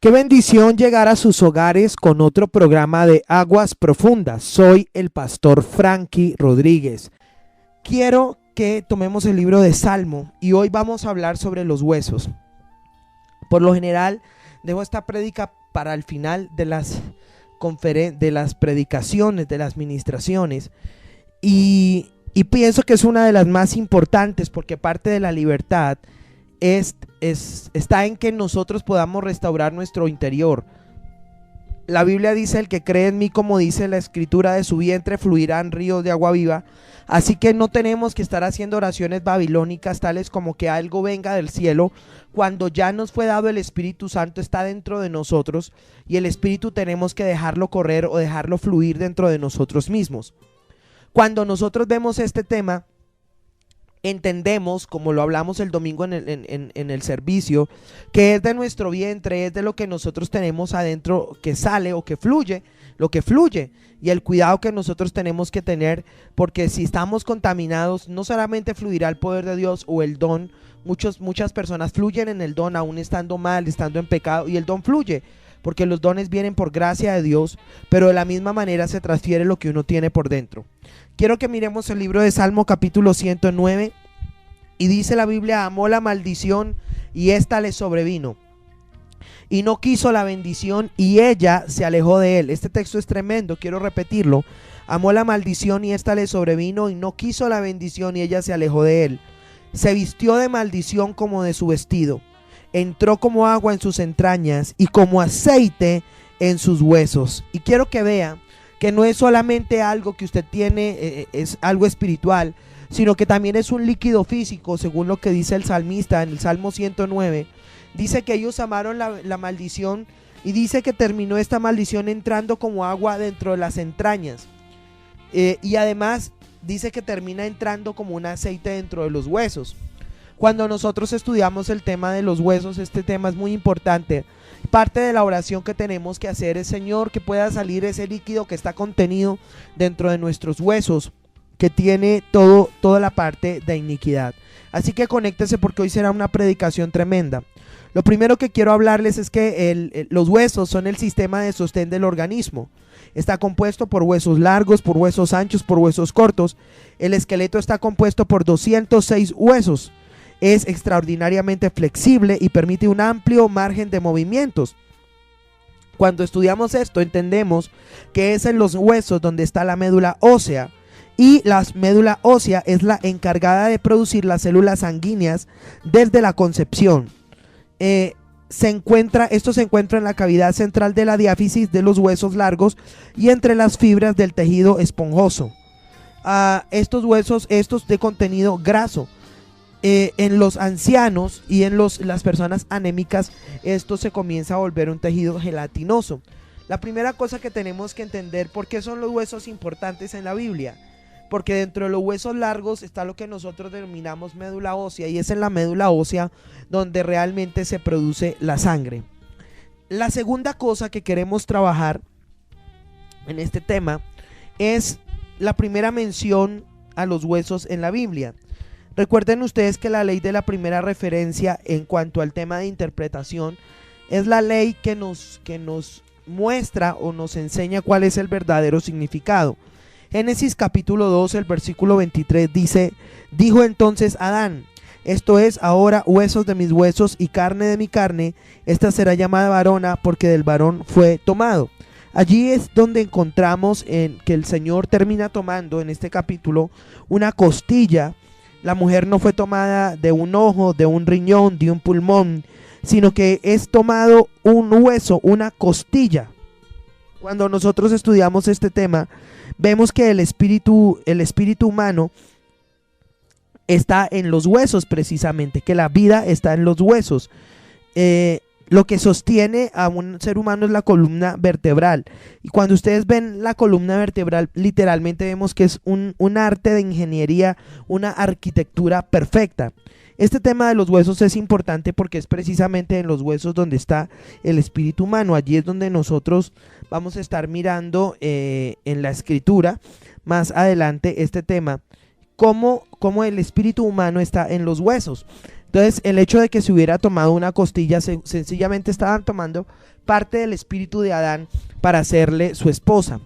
Qué bendición llegar a sus hogares con otro programa de Aguas Profundas. Soy el pastor Frankie Rodríguez. Quiero que tomemos el libro de Salmo y hoy vamos a hablar sobre los huesos. Por lo general, dejo esta prédica para el final de las predicaciones, de las ministraciones y pienso que es una de las más importantes porque parte de la libertad está en que nosotros podamos restaurar nuestro interior. La Biblia dice: el que cree en mí, como dice la escritura, de su vientre fluirán ríos de agua viva. Así que no tenemos que estar haciendo oraciones babilónicas tales como que algo venga del cielo, cuando ya nos fue dado el Espíritu Santo, está dentro de nosotros, y el Espíritu tenemos que dejarlo correr o dejarlo fluir dentro de nosotros mismos. Cuando nosotros vemos este tema, entendemos, como lo hablamos el domingo en el servicio, que es de nuestro vientre, es de lo que nosotros tenemos adentro que sale o que fluye, lo que fluye, y el cuidado que nosotros tenemos que tener, porque si estamos contaminados, no solamente fluirá el poder de Dios o el don. Muchas personas fluyen en el don aún estando mal, estando en pecado, y el don fluye porque los dones vienen por gracia de Dios, pero de la misma manera se transfiere lo que uno tiene por dentro. Quiero que miremos el libro de Salmo capítulo 109 y dice la Biblia: amó la maldición y ésta le sobrevino, y no quiso la bendición y ella se alejó de él. Este texto es tremendo, quiero repetirlo. Amó la maldición y ésta le sobrevino, y no quiso la bendición y ella se alejó de él. Se vistió de maldición como de su vestido, entró como agua en sus entrañas y como aceite en sus huesos. Y quiero que vea que no es solamente algo que usted tiene, es algo espiritual, sino que también es un líquido físico, según lo que dice el salmista en el Salmo 109. Dice que ellos amaron la maldición, y dice que terminó esta maldición entrando como agua dentro de las entrañas, y además dice que termina entrando como un aceite dentro de los huesos. Cuando nosotros estudiamos el tema de los huesos, este tema es muy importante. Parte de la oración que tenemos que hacer es: Señor, que pueda salir ese líquido que está contenido dentro de nuestros huesos, que tiene toda la parte de iniquidad. Así que conéctese, porque hoy será una predicación tremenda. Lo primero que quiero hablarles es que los huesos son el sistema de sostén del organismo. Está compuesto por huesos largos, por huesos anchos, por huesos cortos. El esqueleto está compuesto por 206 huesos. Es extraordinariamente flexible y permite un amplio margen de movimientos. Cuando estudiamos esto, entendemos que es en los huesos donde está la médula ósea, y la médula ósea es la encargada de producir las células sanguíneas desde la concepción. Esto se encuentra en la cavidad central de la diáfisis de los huesos largos y entre las fibras del tejido esponjoso. Estos huesos, estos de contenido graso, en los ancianos y en las personas anémicas, esto se comienza a volver un tejido gelatinoso. La primera cosa que tenemos que entender: ¿por qué son los huesos importantes en la Biblia? Porque dentro de los huesos largos está lo que nosotros denominamos médula ósea, y es en la médula ósea donde realmente se produce la sangre. La segunda cosa que queremos trabajar en este tema es la primera mención a los huesos en la Biblia. Recuerden ustedes que la ley de la primera referencia en cuanto al tema de interpretación es la ley que nos muestra o nos enseña cuál es el verdadero significado. Génesis capítulo 2, el versículo 23 dice: dijo entonces Adán: esto es ahora huesos de mis huesos y carne de mi carne, esta será llamada varona, porque del varón fue tomado. Allí es donde encontramos que el Señor termina tomando en este capítulo una costilla. La mujer no fue tomada de un ojo, de un riñón, de un pulmón, sino que es tomado un hueso, una costilla. Cuando nosotros estudiamos este tema, vemos que el espíritu humano está en los huesos, precisamente, que la vida está en los huesos. Lo que sostiene a un ser humano es la columna vertebral, y cuando ustedes ven la columna vertebral, literalmente vemos que es un arte de ingeniería, una arquitectura perfecta. Este tema de los huesos es importante porque es precisamente en los huesos donde está el espíritu humano. Allí es donde nosotros vamos a estar mirando en la escritura más adelante este tema, cómo el espíritu humano está en los huesos. Entonces el hecho de que se hubiera tomado una costilla, sencillamente estaban tomando parte del espíritu de Adán para hacerle su esposa.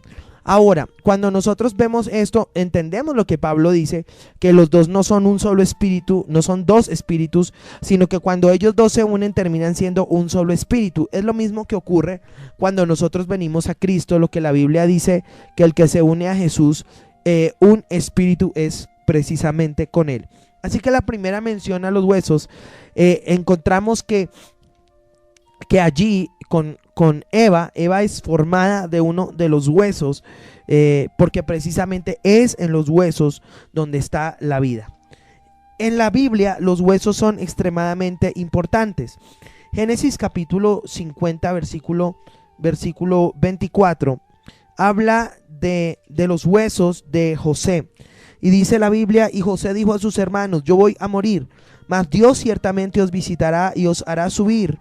Ahora, cuando nosotros vemos esto, entendemos lo que Pablo dice, que los dos no son un solo espíritu, no son dos espíritus, sino que cuando ellos dos se unen terminan siendo un solo espíritu. Es lo mismo que ocurre cuando nosotros venimos a Cristo, lo que la Biblia dice, que el que se une a Jesús, un espíritu es precisamente con él. Así que la primera mención a los huesos, encontramos que allí con Eva es formada de uno de los huesos, porque precisamente es en los huesos donde está la vida. En la Biblia los huesos son extremadamente importantes. Génesis capítulo 50 versículo 24 habla de los huesos de José. Y dice la Biblia: y José dijo a sus hermanos: yo voy a morir, mas Dios ciertamente os visitará y os hará subir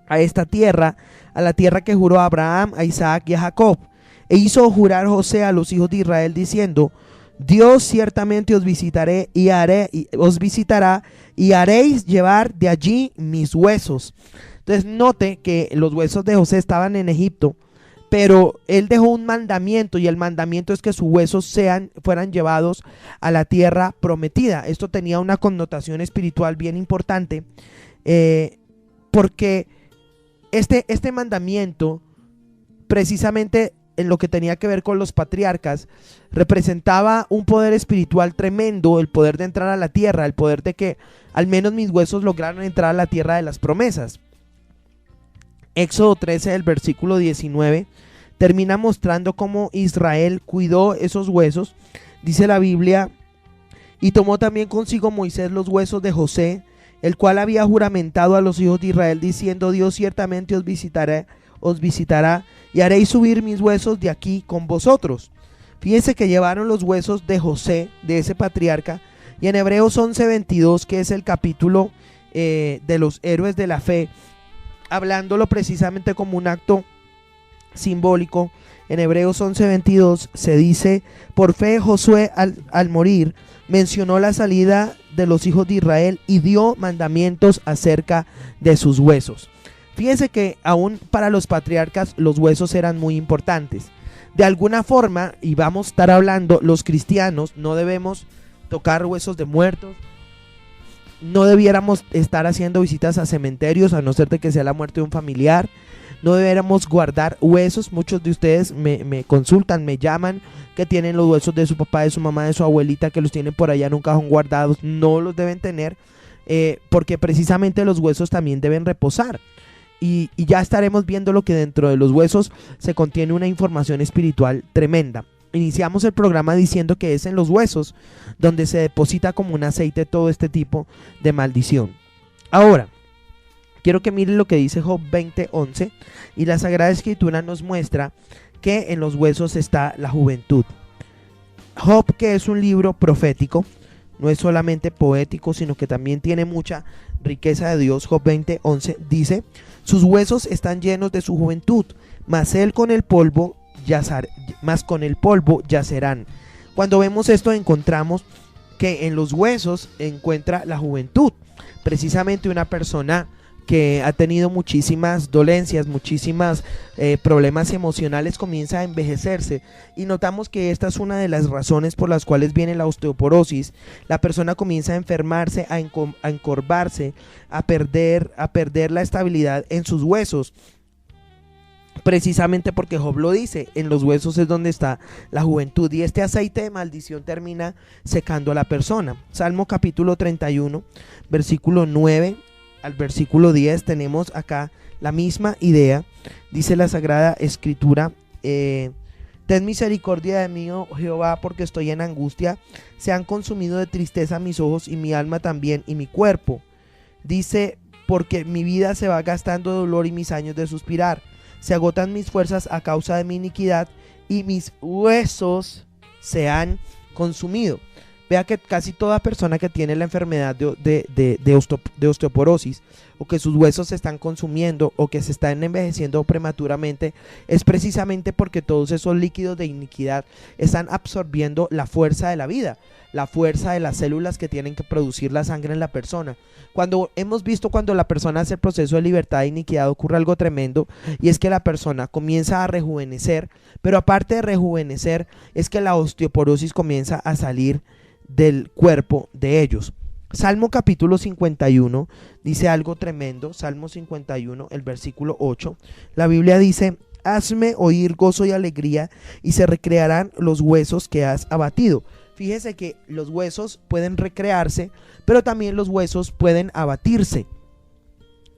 a esta tierra, a la tierra que juró a Abraham, a Isaac y a Jacob. E hizo jurar José a los hijos de Israel diciendo: Dios ciertamente os visitará y haréis llevar de allí mis huesos. Entonces note que los huesos de José estaban en Egipto, pero él dejó un mandamiento, y el mandamiento es que sus huesos fueran llevados a la tierra prometida. Esto tenía una connotación espiritual bien importante, porque este mandamiento, precisamente en lo que tenía que ver con los patriarcas, representaba un poder espiritual tremendo, el poder de entrar a la tierra, el poder de que al menos mis huesos lograran entrar a la tierra de las promesas. Éxodo 13, el versículo 19, termina mostrando cómo Israel cuidó esos huesos. Dice la Biblia: y tomó también consigo Moisés los huesos de José, el cual había juramentado a los hijos de Israel diciendo: Dios ciertamente os visitará y haréis subir mis huesos de aquí con vosotros. Fíjense que llevaron los huesos de José, de ese patriarca, y en Hebreos 11:22, que es el capítulo de los héroes de la fe, hablándolo precisamente como un acto simbólico, en Hebreos 11:22 se dice: por fe Josué al morir mencionó la salida de los hijos de Israel y dio mandamientos acerca de sus huesos. Fíjense que aún para los patriarcas los huesos eran muy importantes. De alguna forma, y vamos a estar hablando, los cristianos no debemos tocar huesos de muertos, no debiéramos estar haciendo visitas a cementerios a no ser de que sea la muerte de un familiar, no debiéramos guardar huesos. Muchos de ustedes me consultan, me llaman, que tienen los huesos de su papá, de su mamá, de su abuelita, que los tienen por allá en un cajón guardados. No los deben tener, porque precisamente los huesos también deben reposar. Y ya estaremos viendo lo que dentro de los huesos se contiene una información espiritual tremenda. Iniciamos el programa diciendo que es en los huesos donde se deposita como un aceite todo este tipo de maldición. Ahora, quiero que miren lo que dice Job 20:11, y la Sagrada Escritura nos muestra que en los huesos está la juventud. Job, que es un libro profético, no es solamente poético, sino que también tiene mucha riqueza de Dios. Job 20:11 dice: sus huesos están llenos de su juventud, mas con el polvo yacerán. Cuando vemos esto encontramos que en los huesos encuentra la juventud. Precisamente una persona que ha tenido muchísimas dolencias, muchísimas problemas emocionales, comienza a envejecerse, y notamos que esta es una de las razones por las cuales viene la osteoporosis. La persona comienza a enfermarse, a encorvarse, a perder la estabilidad en sus huesos, precisamente porque Job lo dice: en los huesos es donde está la juventud, y este aceite de maldición termina secando a la persona. Salmo capítulo 31, versículo 9 al versículo 10, tenemos acá la misma idea. Dice la Sagrada Escritura: ten misericordia de mí, oh Jehová, porque estoy en angustia. Se han consumido de tristeza mis ojos, y mi alma también, y mi cuerpo. Dice: porque mi vida se va gastando de dolor, y mis años de suspirar. Se agotan mis fuerzas a causa de mi iniquidad, y mis huesos se han consumido. Vea que casi toda persona que tiene la enfermedad de osteoporosis, o que sus huesos se están consumiendo o que se están envejeciendo prematuramente, es precisamente porque todos esos líquidos de iniquidad están absorbiendo la fuerza de la vida, la fuerza de las células que tienen que producir la sangre en la persona. Cuando hemos visto, cuando la persona hace el proceso de libertad de iniquidad, ocurre algo tremendo, y es que la persona comienza a rejuvenecer, pero aparte de rejuvenecer, es que la osteoporosis comienza a salir del cuerpo de ellos. Salmo capítulo 51 dice algo tremendo. Salmo 51, el versículo 8. La Biblia dice: hazme oír gozo y alegría, y se recrearán los huesos que has abatido. Fíjese que los huesos pueden recrearse, pero también los huesos pueden abatirse.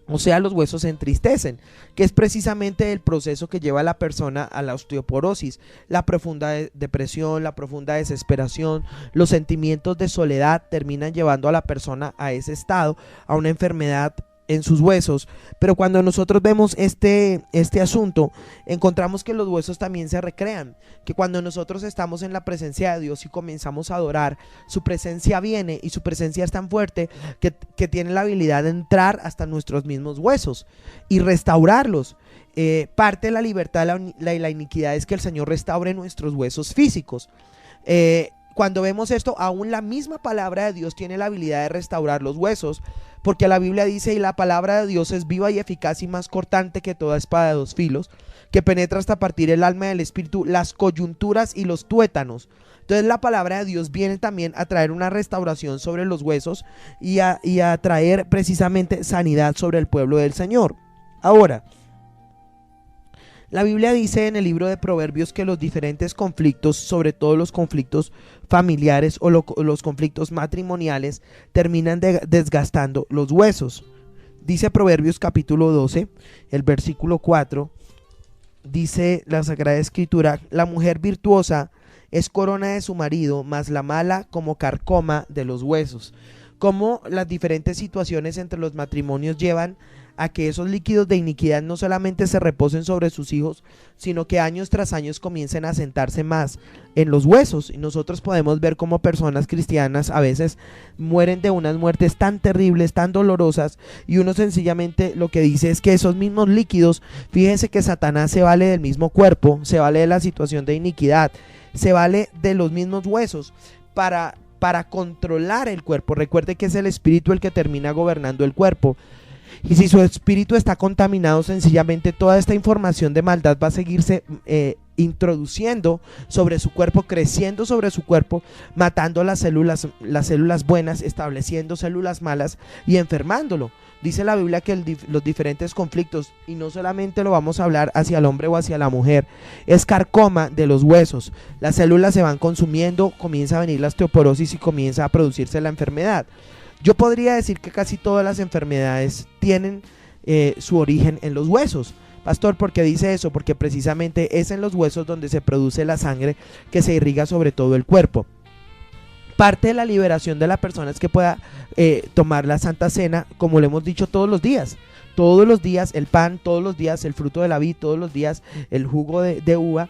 O sea, los huesos se entristecen, que es precisamente el proceso que lleva a la persona a la osteoporosis. La profunda depresión, la profunda desesperación, los sentimientos de soledad terminan llevando a la persona a ese estado, a una enfermedad en sus huesos. Pero cuando nosotros vemos este asunto, encontramos que los huesos también se recrean, que cuando nosotros estamos en la presencia de Dios y comenzamos a adorar, su presencia viene, y su presencia es tan fuerte que tiene la habilidad de entrar hasta nuestros mismos huesos y restaurarlos. Parte de la libertad y la iniquidad es que el Señor restaure nuestros huesos físicos. Cuando vemos esto, aún la misma palabra de Dios tiene la habilidad de restaurar los huesos, porque la Biblia dice: y la palabra de Dios es viva y eficaz y más cortante que toda espada de dos filos, que penetra hasta partir el alma del espíritu, las coyunturas y los tuétanos. Entonces la palabra de Dios viene también a traer una restauración sobre los huesos y a traer precisamente sanidad sobre el pueblo del Señor. Ahora, la Biblia dice en el libro de Proverbios que los diferentes conflictos, sobre todo los conflictos familiares o los conflictos matrimoniales, terminan desgastando los huesos. Dice Proverbios capítulo 12, el versículo 4, dice la Sagrada Escritura: la mujer virtuosa es corona de su marido, mas la mala como carcoma de los huesos. Como las diferentes situaciones entre los matrimonios llevan a que esos líquidos de iniquidad no solamente se reposen sobre sus hijos, sino que años tras años comiencen a sentarse más en los huesos. Y nosotros podemos ver cómo personas cristianas a veces mueren de unas muertes tan terribles, tan dolorosas, y uno sencillamente lo que dice es que esos mismos líquidos, fíjense que Satanás se vale del mismo cuerpo, se vale de la situación de iniquidad, se vale de los mismos huesos para controlar el cuerpo. Recuerde que es el espíritu el que termina gobernando el cuerpo. Y si su espíritu está contaminado, sencillamente toda esta información de maldad va a seguirse introduciendo sobre su cuerpo, creciendo sobre su cuerpo, matando las células buenas, estableciendo células malas y enfermándolo. Dice la Biblia que los diferentes conflictos, y no solamente lo vamos a hablar hacia el hombre o hacia la mujer, es carcoma de los huesos. Las células se van consumiendo, comienza a venir la osteoporosis y comienza a producirse la enfermedad. Yo podría decir que casi todas las enfermedades tienen su origen en los huesos. Pastor, ¿por qué dice eso? Porque precisamente es en los huesos donde se produce la sangre que se irriga sobre todo el cuerpo. Parte de la liberación de la persona es que pueda tomar la Santa Cena, como lo hemos dicho, todos los días el pan, todos los días el fruto de la vid, todos los días el jugo de uva,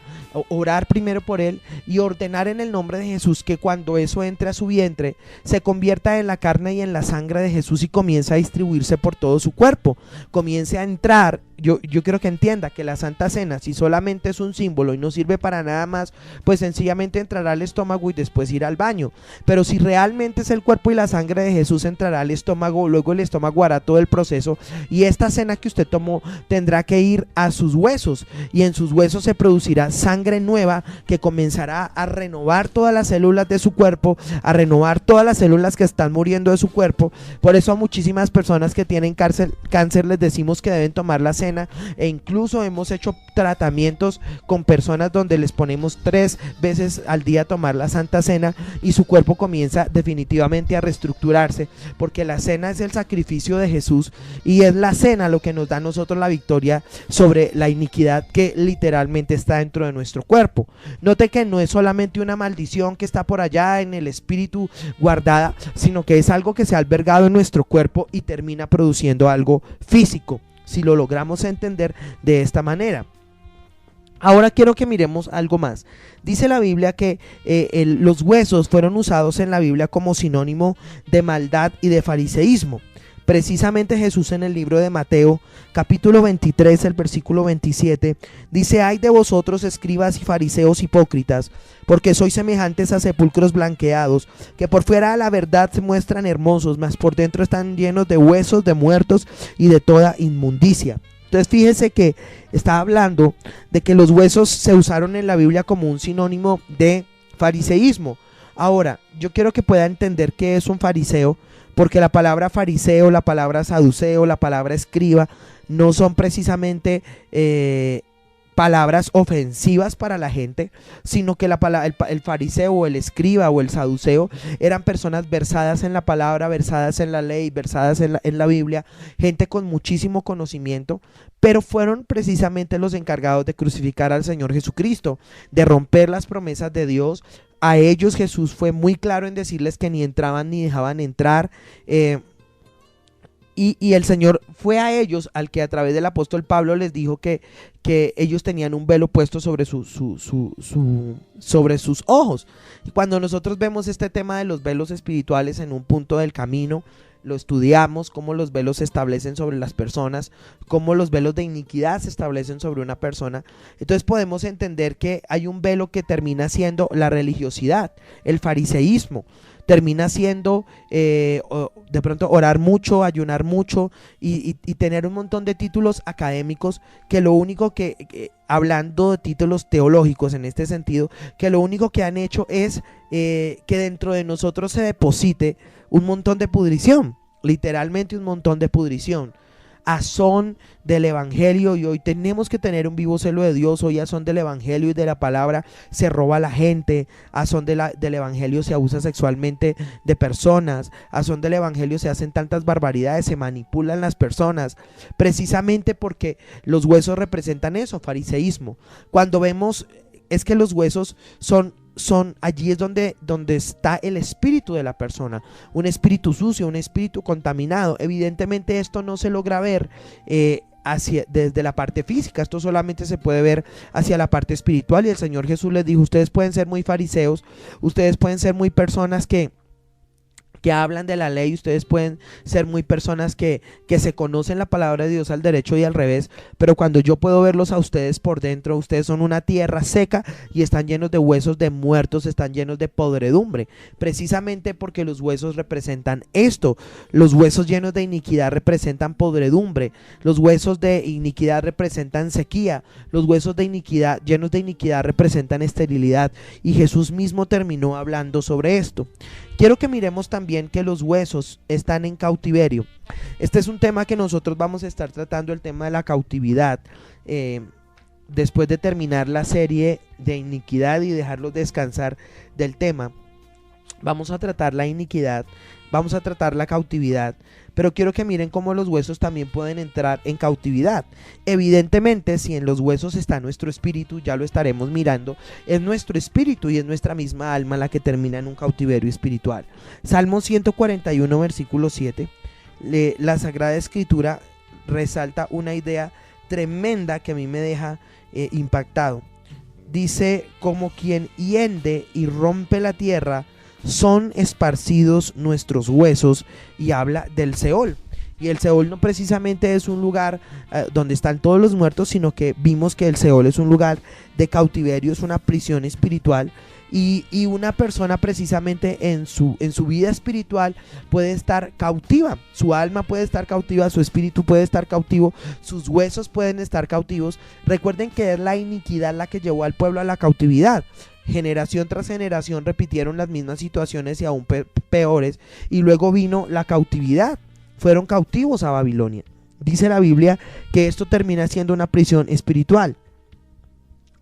orar primero por él y ordenar en el nombre de Jesús que cuando eso entre a su vientre se convierta en la carne y en la sangre de Jesús y comience a distribuirse por todo su cuerpo, comience a entrar. Yo quiero que entienda que la Santa Cena, si solamente es un símbolo y no sirve para nada más, pues sencillamente entrará al estómago y después irá al baño. Pero si realmente es el cuerpo y la sangre de Jesús, entrará al estómago, luego el estómago hará todo el proceso, y esta cena que usted tomó tendrá que ir a sus huesos, y en sus huesos se producirá sangre nueva que comenzará a renovar todas las células de su cuerpo, a renovar todas las células que están muriendo de su cuerpo. Por eso a muchísimas personas que tienen cáncer les decimos que deben tomar la cena, e incluso hemos hecho tratamientos con personas donde les ponemos 3 veces al día tomar la Santa Cena y su cuerpo comienza definitivamente a reestructurarse, porque la cena es el sacrificio de Jesús y es la cena lo que nos da a nosotros la victoria sobre la iniquidad que literalmente está dentro de nuestro cuerpo. Note que no es solamente una maldición que está por allá en el espíritu guardada, sino que es algo que se ha albergado en nuestro cuerpo y termina produciendo algo físico, si lo logramos entender de esta manera. Ahora quiero que miremos algo más. Dice la Biblia que los huesos fueron usados en la Biblia como sinónimo de maldad y de fariseísmo. Precisamente Jesús en el libro de Mateo, capítulo 23, el versículo 27, dice: ay de vosotros, escribas y fariseos hipócritas, porque sois semejantes a sepulcros blanqueados, que por fuera a la verdad se muestran hermosos, mas por dentro están llenos de huesos de muertos y de toda inmundicia. Entonces fíjese que está hablando de que los huesos se usaron en la Biblia como un sinónimo de fariseísmo. Ahora, yo quiero que pueda entender qué es un fariseo, porque la palabra fariseo, la palabra saduceo, la palabra escriba no son precisamente palabras ofensivas para la gente, sino que el fariseo o el escriba o el saduceo eran personas versadas en la palabra, versadas en la ley, versadas en la Biblia, gente con muchísimo conocimiento, pero fueron precisamente los encargados de crucificar al Señor Jesucristo, de romper las promesas de Dios. A ellos Jesús fue muy claro en decirles que ni entraban ni dejaban entrar. Y el Señor fue a ellos al que a través del apóstol Pablo les dijo que ellos tenían un velo puesto sobre sobre sus ojos. Y cuando nosotros vemos este tema de los velos espirituales en un punto del camino, lo estudiamos, cómo los velos se establecen sobre las personas, cómo los velos de iniquidad se establecen sobre una persona. Entonces podemos entender que hay un velo que termina siendo la religiosidad, el fariseísmo. Termina siendo de pronto orar mucho, ayunar mucho y tener un montón de títulos académicos que lo único hablando de títulos teológicos en este sentido, que lo único que han hecho es que dentro de nosotros se deposite un montón de pudrición, literalmente un montón de pudrición. A son del evangelio, y hoy tenemos que tener un vivo celo de Dios. Hoy a son del evangelio y de la palabra se roba a la gente, a son del evangelio se abusa sexualmente de personas, a son del evangelio se hacen tantas barbaridades, se manipulan las personas, precisamente porque los huesos representan eso, fariseísmo. Cuando vemos es que los huesos son allí es donde está el espíritu de la persona, un espíritu sucio, un espíritu contaminado. Evidentemente esto no se logra ver desde la parte física, esto solamente se puede ver hacia la parte espiritual, y el Señor Jesús les dijo: ustedes pueden ser muy fariseos, ustedes pueden ser muy personas que hablan de la ley, ustedes pueden ser muy personas que se conocen la palabra de Dios al derecho y al revés, pero cuando yo puedo verlos a ustedes por dentro, ustedes son una tierra seca y están llenos de huesos de muertos, están llenos de podredumbre, precisamente porque los huesos representan esto. Los huesos llenos de iniquidad representan podredumbre, los huesos de iniquidad representan sequía, los huesos de iniquidad llenos de iniquidad representan esterilidad, y Jesús mismo terminó hablando sobre esto. Quiero que miremos también que los huesos están en cautiverio. Este es un tema que nosotros vamos a estar tratando, el tema de la cautividad, después de terminar la serie de iniquidad y dejarlos descansar del tema. Vamos a tratar la iniquidad, vamos a tratar la cautividad, pero quiero que miren cómo los huesos también pueden entrar en cautividad. Evidentemente, si en los huesos está nuestro espíritu, ya lo estaremos mirando, es nuestro espíritu y es nuestra misma alma la que termina en un cautiverio espiritual. Salmo 141, versículo 7, la Sagrada Escritura resalta una idea tremenda que a mí me deja impactado. Dice: como quien hiende y rompe la tierra, son esparcidos nuestros huesos, y habla del Seol. Y el Seol no precisamente es un lugar donde están todos los muertos, sino que vimos que el Seol es un lugar de cautiverio, es una prisión espiritual, y una persona precisamente en su vida espiritual puede estar cautiva, su alma puede estar cautiva, su espíritu puede estar cautivo, sus huesos pueden estar cautivos. Recuerden que es la iniquidad la que llevó al pueblo a la cautividad. Generación tras generación repitieron las mismas situaciones y aún peores, y luego vino la cautividad, fueron cautivos a Babilonia. Dice la Biblia que esto termina siendo una prisión espiritual.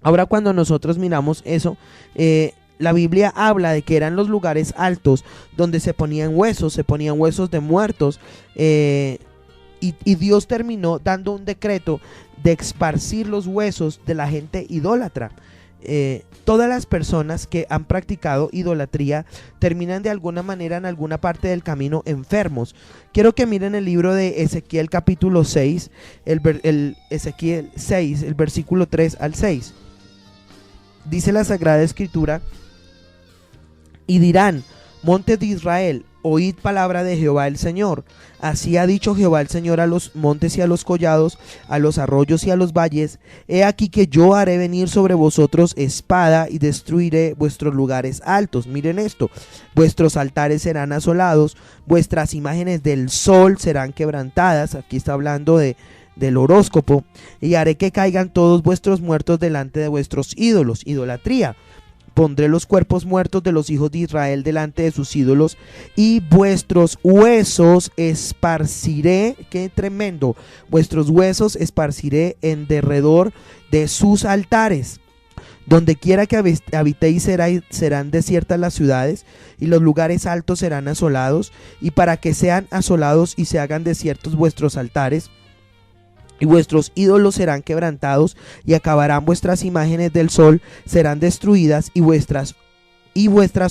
Ahora, cuando nosotros miramos eso, la Biblia habla de que eran los lugares altos donde se ponían huesos de muertos, y Dios terminó dando un decreto de esparcir los huesos de la gente idólatra. Todas las personas que han practicado idolatría terminan de alguna manera en alguna parte del camino enfermos. Quiero que miren el libro de Ezequiel capítulo 6, Ezequiel 6, el versículo 3 al 6. dice la Sagrada Escritura, y dirán: montes de Israel, oíd palabra de Jehová el Señor. Así ha dicho Jehová el Señor a los montes y a los collados, a los arroyos y a los valles: he aquí que yo haré venir sobre vosotros espada y destruiré vuestros lugares altos. Miren esto: vuestros altares serán asolados, vuestras imágenes del sol serán quebrantadas. Aquí está hablando del horóscopo. Y haré que caigan todos vuestros muertos delante de vuestros ídolos. Idolatría. Pondré los cuerpos muertos de los hijos de Israel delante de sus ídolos, y vuestros huesos esparciré, qué tremendo, vuestros huesos esparciré en derredor de sus altares. Donde quiera que habitéis serán desiertas las ciudades, y los lugares altos serán asolados, y para que sean asolados y se hagan desiertos vuestros altares, y vuestros ídolos serán quebrantados, y acabarán vuestras imágenes del sol, serán destruidas, y vuestras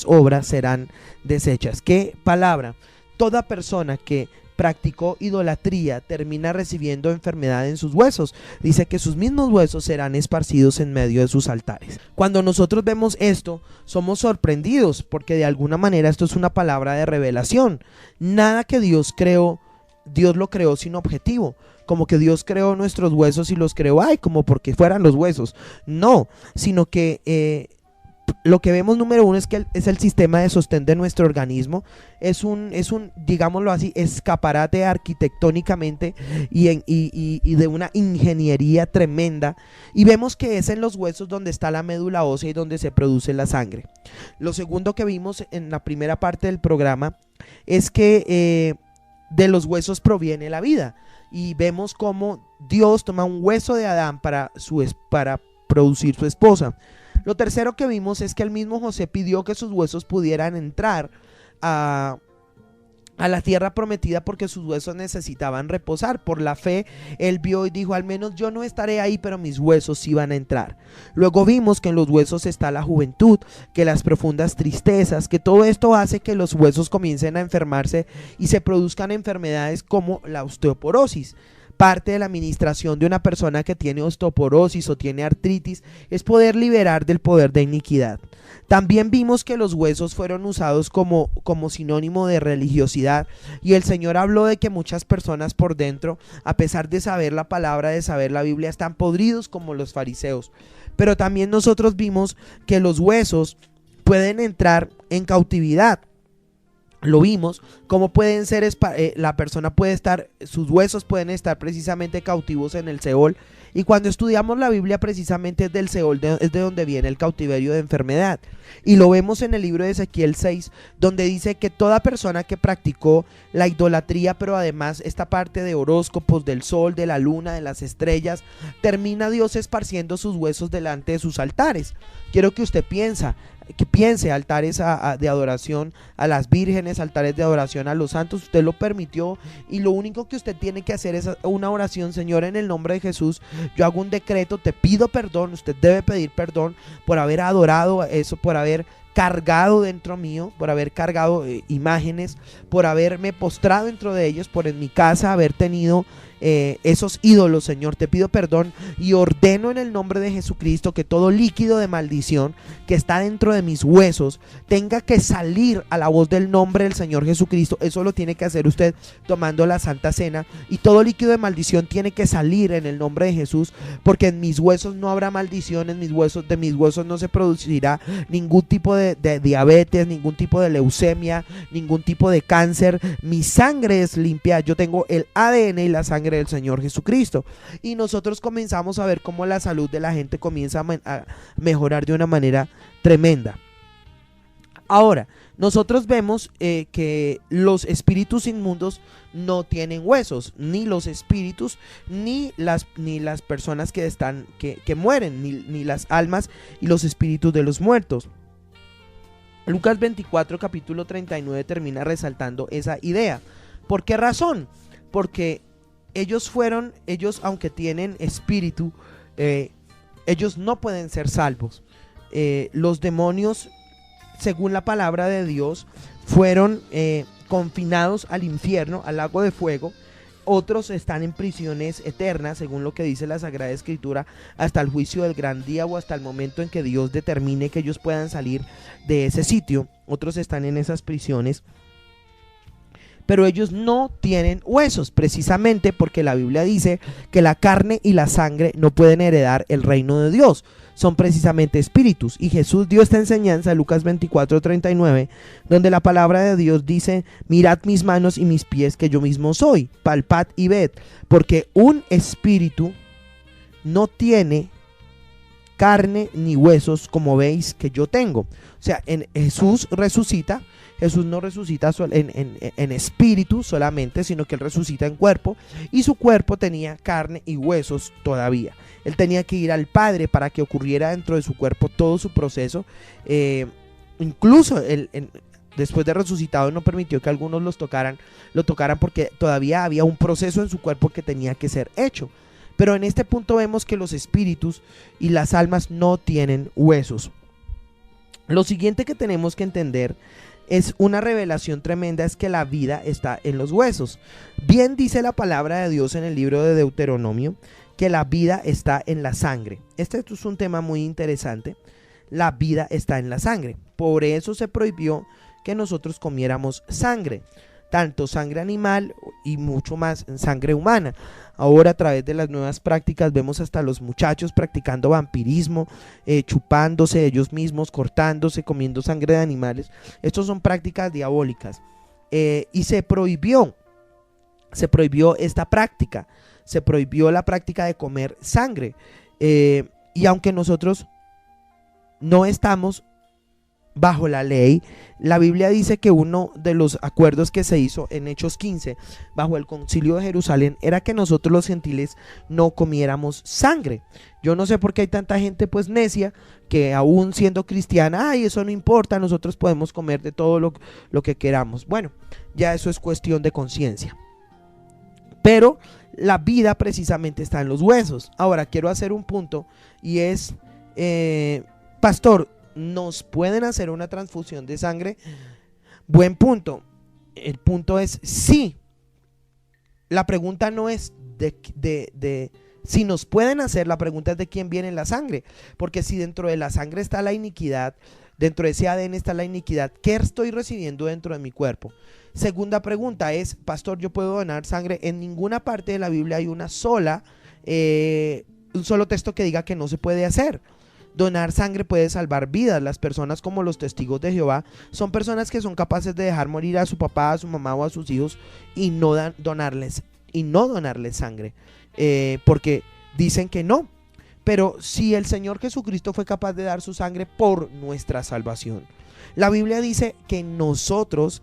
obras serán deshechas. ¿Qué palabra? Toda persona que practicó idolatría termina recibiendo enfermedad en sus huesos. Dice que sus mismos huesos serán esparcidos en medio de sus altares. Cuando nosotros vemos esto, somos sorprendidos, porque de alguna manera esto es una palabra de revelación. Nada que Dios creó, Dios lo creó sin objetivo. Como que Dios creó nuestros huesos y los creó, como porque fueran los huesos. No, sino que lo que vemos, número uno, es que es el sistema de sostén de nuestro organismo. Es un, digámoslo así, escaparate arquitectónicamente y de una ingeniería tremenda. Y vemos que es en los huesos donde está la médula ósea y donde se produce la sangre. Lo segundo que vimos en la primera parte del programa es que de los huesos proviene la vida. Y vemos cómo Dios toma un hueso de Adán para producir su esposa. Lo tercero que vimos es que el mismo José pidió que sus huesos pudieran entrar a la tierra prometida, porque sus huesos necesitaban reposar. Por la fe él vio y dijo: al menos yo no estaré ahí, pero mis huesos sí van a entrar. Luego vimos que en los huesos está la juventud, que las profundas tristezas, que todo esto hace que los huesos comiencen a enfermarse y se produzcan enfermedades como la osteoporosis. Parte de la administración de una persona que tiene osteoporosis o tiene artritis es poder liberar del poder de iniquidad. También vimos que los huesos fueron usados como sinónimo de religiosidad, y el Señor habló de que muchas personas por dentro, a pesar de saber la palabra, de saber la Biblia, están podridos como los fariseos. Pero también nosotros vimos que los huesos pueden entrar en cautividad. Lo vimos, cómo pueden ser, la persona puede estar, sus huesos pueden estar precisamente cautivos en el Seol. Y cuando estudiamos la Biblia, precisamente es del Seol, es de donde viene el cautiverio de enfermedad. Y lo vemos en el libro de Ezequiel 6, donde dice que toda persona que practicó la idolatría, pero además esta parte de horóscopos, del sol, de la luna, de las estrellas, termina Dios esparciendo sus huesos delante de sus altares. Quiero que usted piense altares de adoración a las vírgenes, altares de adoración a los santos. Usted lo permitió, y lo único que usted tiene que hacer es una oración: Señor, en el nombre de Jesús, yo hago un decreto, te pido perdón. Usted debe pedir perdón por haber adorado eso, por haber cargado dentro mío, por haber cargado imágenes, por haberme postrado dentro de ellos, por en mi casa haber tenido esos ídolos. Señor, te pido perdón y ordeno en el nombre de Jesucristo que todo líquido de maldición que está dentro de mis huesos tenga que salir a la voz del nombre del Señor Jesucristo. Eso lo tiene que hacer usted tomando la Santa Cena, y todo líquido de maldición tiene que salir en el nombre de Jesús, porque en mis huesos no habrá maldición. De mis huesos no se producirá ningún tipo de diabetes, ningún tipo de leucemia, ningún tipo de cáncer. Mi sangre es limpia, yo tengo el ADN y la sangre del Señor Jesucristo. Y nosotros comenzamos a ver cómo la salud de la gente comienza a mejorar de una manera tremenda. Ahora, nosotros vemos que los espíritus inmundos no tienen huesos, ni los espíritus, ni las personas que mueren, ni las almas y los espíritus de los muertos. Lucas 24, capítulo 39 termina resaltando esa idea. ¿Por qué razón? Porque ellos, aunque tienen espíritu, ellos no pueden ser salvos. Los demonios, según la palabra de Dios, fueron confinados al infierno, al lago de fuego, Otros están en prisiones eternas, según lo que dice la Sagrada Escritura, hasta el juicio del gran día o hasta el momento en que Dios determine que ellos puedan salir de ese sitio. Otros están en esas prisiones, pero ellos no tienen huesos, precisamente porque la Biblia dice que la carne y la sangre no pueden heredar el reino de Dios. Son precisamente espíritus. Y Jesús dio esta enseñanza en Lucas 24:39, donde la palabra de Dios dice: mirad mis manos y mis pies, que yo mismo soy, palpad y ved, porque un espíritu no tiene carne ni huesos como veis que yo tengo. O sea, en Jesús resucita. Jesús no resucita en espíritu solamente, sino que Él resucita en cuerpo, y su cuerpo tenía carne y huesos todavía. Él tenía que ir al Padre para que ocurriera dentro de su cuerpo todo su proceso. Incluso después de resucitado no permitió que algunos lo tocaran porque todavía había un proceso en su cuerpo que tenía que ser hecho. Pero en este punto vemos que los espíritus y las almas no tienen huesos. Lo siguiente que tenemos que entender es una revelación tremenda, es que la vida está en los huesos. Bien dice la palabra de Dios en el libro de Deuteronomio que la vida está en la sangre. Este es un tema muy interesante. La vida está en la sangre. Por eso se prohibió que nosotros comiéramos sangre, tanto sangre animal y mucho más sangre humana. Ahora, a través de las nuevas prácticas, vemos hasta los muchachos practicando vampirismo, chupándose ellos mismos, cortándose, comiendo sangre de animales. Estas son prácticas diabólicas, y se prohibió esta práctica, se prohibió la práctica de comer sangre, y aunque nosotros no estamos bajo la ley, la Biblia dice que uno de los acuerdos que se hizo en Hechos 15 bajo el Concilio de Jerusalén era que nosotros los gentiles no comiéramos sangre. Yo no sé por qué hay tanta gente pues necia que aún siendo cristiana, ay, eso no importa, nosotros podemos comer de todo lo que queramos. Bueno, ya eso es cuestión de conciencia, pero la vida precisamente está en los huesos. Ahora quiero hacer un punto, y es, pastor, ¿nos pueden hacer una transfusión de sangre? Buen punto. El punto es sí. La pregunta no es de si nos pueden hacer, la pregunta es de quién viene la sangre. Porque si dentro de la sangre está la iniquidad, dentro de ese ADN está la iniquidad, ¿qué estoy recibiendo dentro de mi cuerpo? Segunda pregunta es, pastor, ¿yo puedo donar sangre? En ninguna parte de la Biblia hay un solo texto que diga que no se puede hacer. Donar sangre puede salvar vidas. Las personas como los testigos de Jehová son personas que son capaces de dejar morir a su papá, a su mamá o a sus hijos y no donarles sangre, porque dicen que no. Pero si el Señor Jesucristo fue capaz de dar su sangre por nuestra salvación, la Biblia dice que nosotros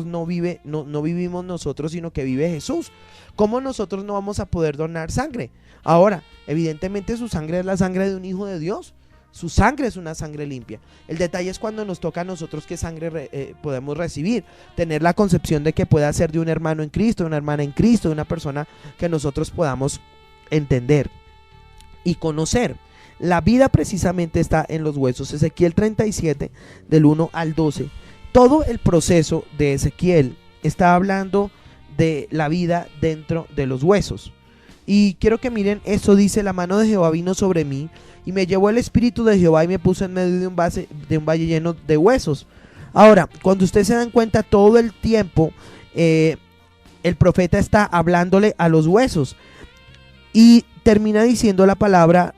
no vivimos nosotros, sino que vive Jesús. ¿Cómo nosotros no vamos a poder donar sangre? Ahora, evidentemente su sangre es la sangre de un hijo de Dios. Su sangre es una sangre limpia. El detalle es cuando nos toca a nosotros qué sangre podemos recibir. Tener la concepción de que pueda ser de un hermano en Cristo, de una hermana en Cristo, de una persona que nosotros podamos entender y conocer. La vida precisamente está en los huesos. Ezequiel 37, del 1 al 12. Todo el proceso de Ezequiel está hablando de la vida dentro de los huesos. Y quiero que miren, eso dice: la mano de Jehová vino sobre mí y me llevó el espíritu de Jehová y me puso en medio de un valle lleno de huesos. Ahora, cuando ustedes se dan cuenta, todo el tiempo el profeta está hablándole a los huesos y termina diciendo la palabra: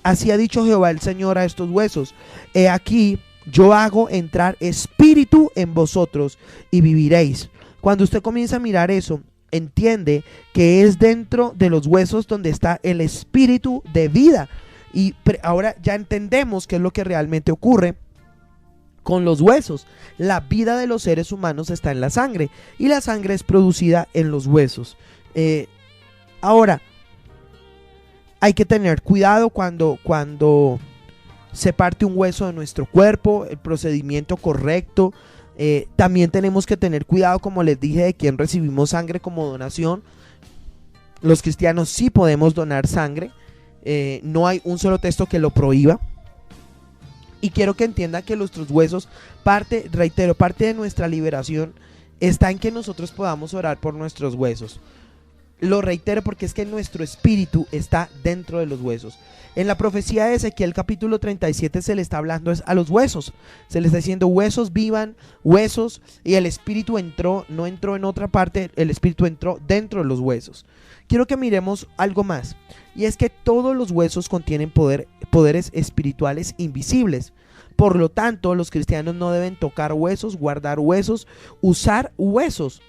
así ha dicho Jehová el Señor a estos huesos, he aquí yo hago entrar espíritu en vosotros y viviréis. Cuando usted comienza a mirar eso, entiende que es dentro de los huesos donde está el espíritu de vida. Y ahora ya entendemos qué es lo que realmente ocurre con los huesos. La vida de los seres humanos está en la sangre y la sangre es producida en los huesos. Ahora, hay que tener cuidado cuando se parte un hueso de nuestro cuerpo, el procedimiento correcto. También tenemos que tener cuidado, como les dije, de quién recibimos sangre como donación. Los cristianos sí podemos donar sangre. No hay un solo texto que lo prohíba. Y quiero que entiendan que nuestros huesos, parte de nuestra liberación está en que nosotros podamos orar por nuestros huesos. Lo reitero porque es que nuestro espíritu está dentro de los huesos. En la profecía de Ezequiel capítulo 37 se le está hablando a los huesos. Se le está diciendo huesos vivan, huesos, y el espíritu entró, no entró en otra parte, el espíritu entró dentro de los huesos. Quiero que miremos algo más, y es que todos los huesos contienen poderes espirituales invisibles. Por lo tanto, los cristianos no deben tocar huesos, guardar huesos, usar huesos.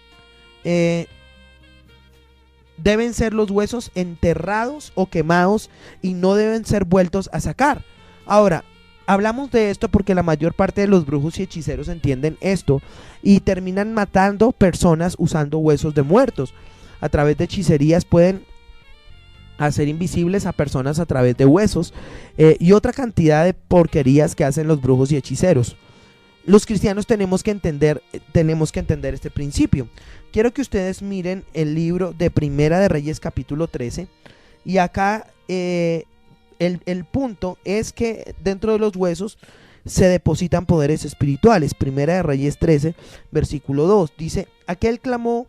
Deben ser los huesos enterrados o quemados y no deben ser vueltos a sacar. Ahora, hablamos de esto porque la mayor parte de los brujos y hechiceros entienden esto y terminan matando personas usando huesos de muertos. A través de hechicerías pueden hacer invisibles a personas a través de huesos y otra cantidad de porquerías que hacen los brujos y hechiceros. Los cristianos tenemos que entender este principio. Quiero que ustedes miren el libro de Primera de Reyes capítulo 13 y acá el punto es que dentro de los huesos se depositan poderes espirituales. Primera de Reyes 13 versículo 2 dice: aquel clamó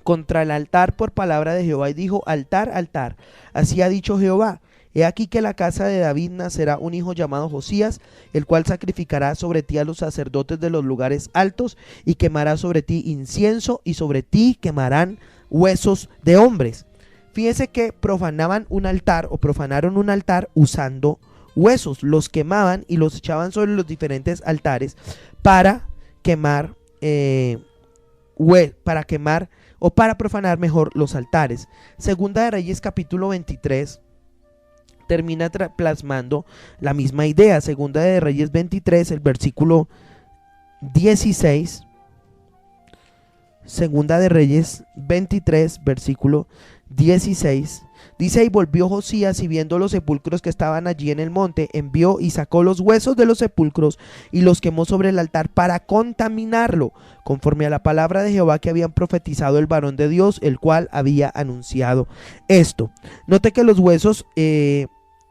contra el altar por palabra de Jehová y dijo: altar, altar, así ha dicho Jehová. He aquí que la casa de David nacerá un hijo llamado Josías, el cual sacrificará sobre ti a los sacerdotes de los lugares altos y quemará sobre ti incienso y sobre ti quemarán huesos de hombres. Fíjense que profanaron un altar usando huesos, los quemaban y los echaban sobre los diferentes altares para quemar, o para profanar mejor los altares. Segunda de Reyes capítulo 23 termina plasmando la misma idea. Segunda de Reyes 23, el versículo 16. Segunda de Reyes 23, versículo 16. Dice: y volvió Josías y viendo los sepulcros que estaban allí en el monte, envió y sacó los huesos de los sepulcros y los quemó sobre el altar para contaminarlo, conforme a la palabra de Jehová que habían profetizado el varón de Dios, el cual había anunciado esto. Note que los huesos